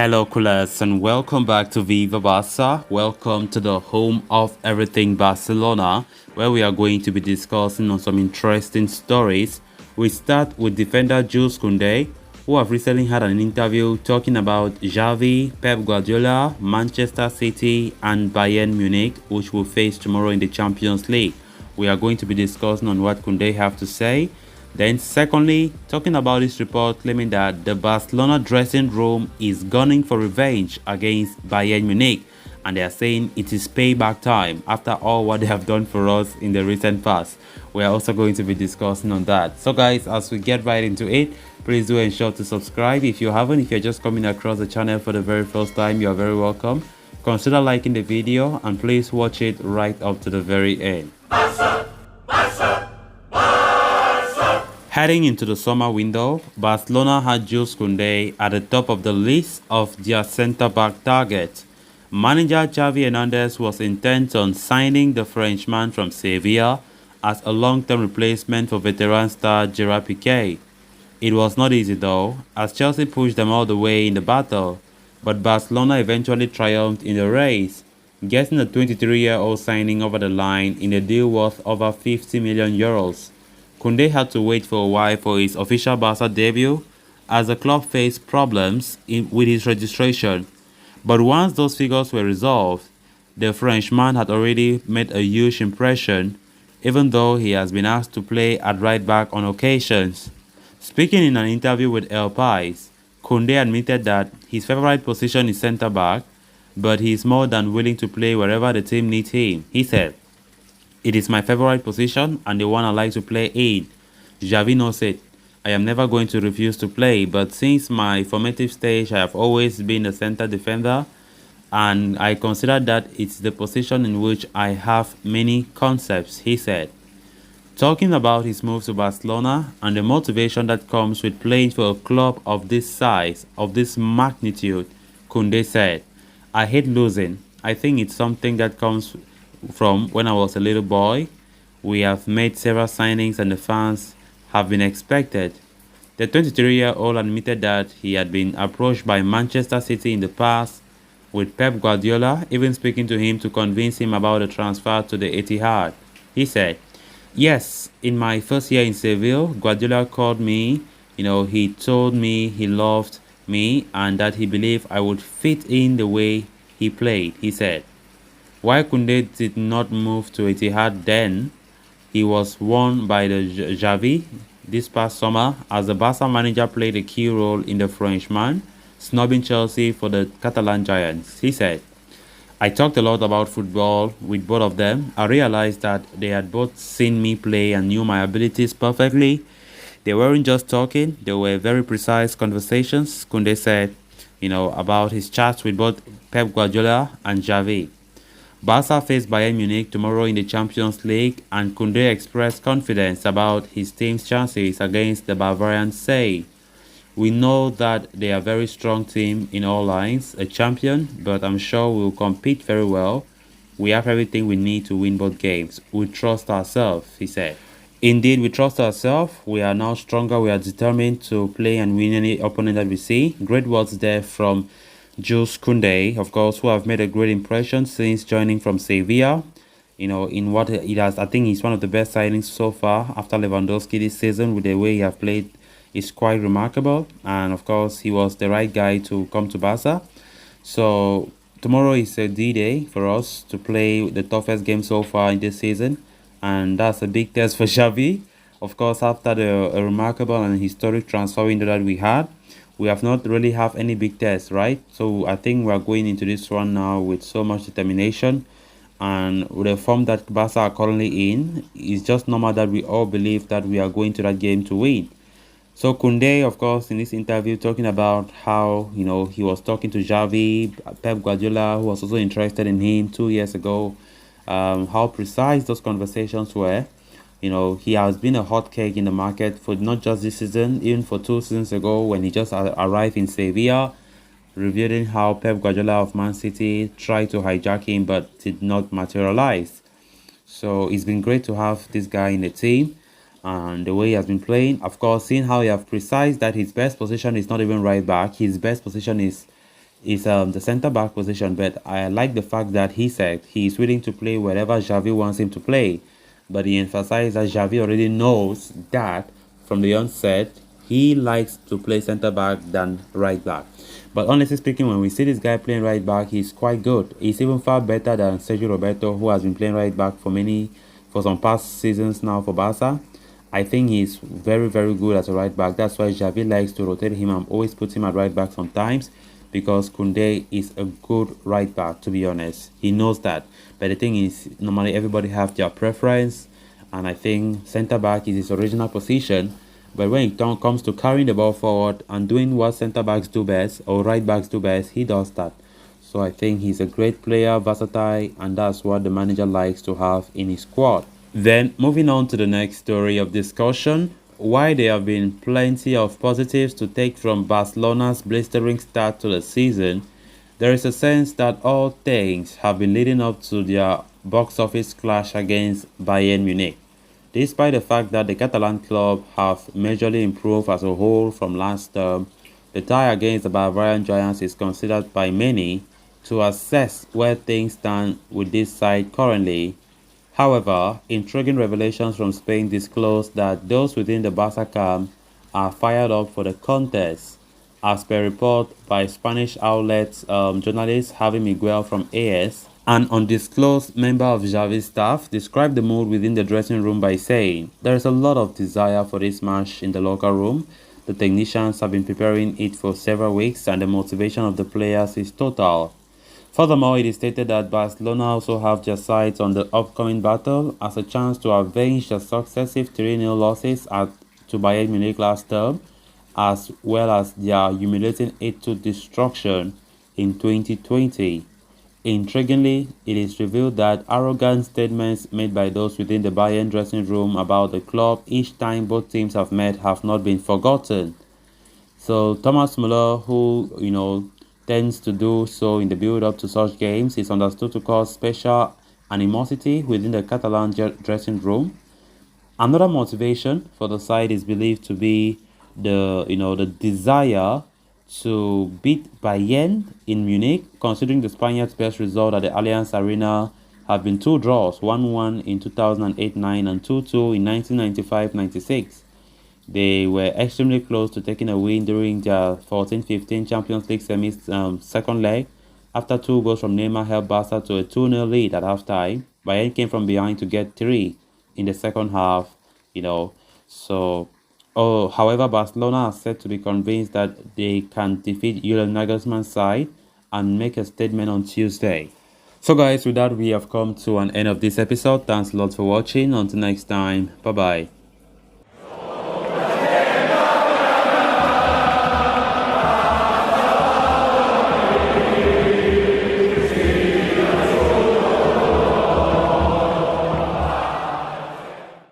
Hello, Coolers, and welcome back to Viva Barca. Welcome to the home of everything Barcelona, where we are going to be discussing on some interesting stories. We start with defender Jules Kounde, who have recently had an interview talking about Xavi, Pep Guardiola, Manchester City, and Bayern Munich, which will face tomorrow in the Champions League. We are going to be discussing on what Kounde have to say. Then secondly, talking about this report claiming that the Barcelona dressing room is gunning for revenge against Bayern Munich, and they are saying it is payback time after all what they have done for us in the recent past. We are also going to be discussing on that. So guys, as we get right into it, please do ensure to subscribe if you haven't. If you're just coming across the channel for the very first time, you're very welcome. Consider liking the video and please watch it right up to the very end. Heading into the summer window, Barcelona had Jules Kounde at the top of the list of their centre-back targets. Manager Xavi Hernandez was intent on signing the Frenchman from Sevilla as a long-term replacement for veteran star Gerard Piqué. It was not easy though, as Chelsea pushed them all the way in the battle, but Barcelona eventually triumphed in the race, getting the 23-year-old signing over the line in a deal worth over 50 million euros. Kounde had to wait for a while for his official Barca debut as the club faced problems with his registration. But once those figures were resolved, the Frenchman had already made a huge impression, even though he has been asked to play at right back on occasions. Speaking in an interview with El Pais, Kounde admitted that his favorite position is centre back, but he is more than willing to play wherever the team needs him. He said, "It is my favorite position and the one I like to play in. Xavi knows it. I am never going to refuse to play, but since my formative stage I have always been a center defender and I consider that it's the position in which I have many concepts," he said. Talking about his move to Barcelona and the motivation that comes with playing for a club of this size, of this magnitude, Kounde said, "I hate losing. I think it's something that comes from when I was a little boy. We have made several signings and the fans have been expected." The 23-year-old admitted that he had been approached by Manchester City in the past, with Pep Guardiola even speaking to him to convince him about a transfer to the Etihad. He said, "Yes, in my first year in Seville, Guardiola called me. He told me he loved me and that he believed I would fit in the way he played," he said. While Kounde did not move to Etihad then, he was won by the Xavi this past summer as the Barca manager played a key role in the Frenchman, snubbing Chelsea for the Catalan Giants. He said, "I talked a lot about football with both of them. I realized that they had both seen me play and knew my abilities perfectly. They weren't just talking, they were very precise conversations," Kounde said, about his chats with both Pep Guardiola and Xavi. Barca face Bayern Munich tomorrow in the Champions League, and Kounde expressed confidence about his team's chances against the Bavarians, saying, "We know that they are a very strong team in all lines, a champion, but I'm sure we'll compete very well. We have everything we need to win both games. We trust ourselves," he said. "Indeed, we trust ourselves. We are now stronger. We are determined to play and win any opponent that we see." Great words there from Jules Kounde, of course, who have made a great impression since joining from Sevilla. In what it has, I think he's one of the best signings so far after Lewandowski this season. With the way he have played is quite remarkable, and of course, he was the right guy to come to Barca. So tomorrow is a D-Day for us to play the toughest game so far in this season, and that's a big test for Xavi. Of course, after a remarkable and historic transfer window that we had, we have not really have any big tests, right? So I think we are going into this one now with so much determination, and with the form that Barca are currently in, it's just normal that we all believe that we are going to that game to win. So Kounde, of course, in this interview, talking about how, he was talking to Xavi, Pep Guardiola, who was also interested in him 2 years ago, how precise those conversations were. He has been a hot cake in the market for not just this season, even for 2 seasons ago when he just arrived in Sevilla, revealing how Pep Guardiola of Man City tried to hijack him but did not materialize. So it's been great to have this guy in the team and the way he has been playing. Of course, seeing how he have precised that his best position is not even right back. His best position is is the center back position, but I like the fact that he said he is willing to play wherever Xavi wants him to play. But he emphasized that Xavi already knows that from the onset he likes to play center back than right back. But honestly speaking, when we see this guy playing right back, he's quite good. He's even far better than Sergio Roberto, who has been playing right back for some past seasons now for Barca. I think he's very, very good as a right back. That's why Xavi likes to rotate him and always put him at right back sometimes, because Kounde is a good right back, to be honest. He knows that. But the thing is, normally everybody have their preference, and I think center back is his original position. But when it comes to carrying the ball forward and doing what center backs do best or right backs do best, he does that. So I think he's a great player, versatile, and that's what the manager likes to have in his squad. Then moving on to the next story of discussion, while there have been plenty of positives to take from Barcelona's blistering start to the season, there is a sense that all things have been leading up to their box office clash against Bayern Munich. Despite the fact that the Catalan club have majorly improved as a whole from last term, the tie against the Bavarian Giants is considered by many to assess where things stand with this side currently. However, intriguing revelations from Spain disclose that those within the Barca camp are fired up for the contest. As per report by Spanish outlets, journalist Javi Miguel from AS, an undisclosed member of Xavi's staff, described the mood within the dressing room by saying, "There is a lot of desire for this match in the locker room. The technicians have been preparing it for several weeks and the motivation of the players is total." Furthermore, it is stated that Barcelona also have their sights on the upcoming battle as a chance to avenge the successive 3-0 losses to Bayern Munich last term, as well as their humiliating 8-2 destruction in 2020. Intriguingly, it is revealed that arrogant statements made by those within the Bayern dressing room about the club each time both teams have met have not been forgotten. So Thomas Muller, who tends to do so in the build-up to such games, is understood to cause special animosity within the Catalan dressing room. Another motivation for the side is believed to be the desire to beat Bayern in Munich, considering the Spaniards' best result at the Allianz Arena have been 2 draws, 1-1 in 2008-9 and 2-2 in 1995-96. They were extremely close to taking a win during their 14-15 Champions League second leg. After 2 goals from Neymar helped Barca to a 2-0 lead at halftime. Bayern came from behind to get 3 in the second half, however, Barcelona are said to be convinced that they can defeat Julian Nagelsmann's side and make a statement on Tuesday. So guys, with that, we have come to an end of this episode. Thanks a lot for watching. Until next time, bye-bye.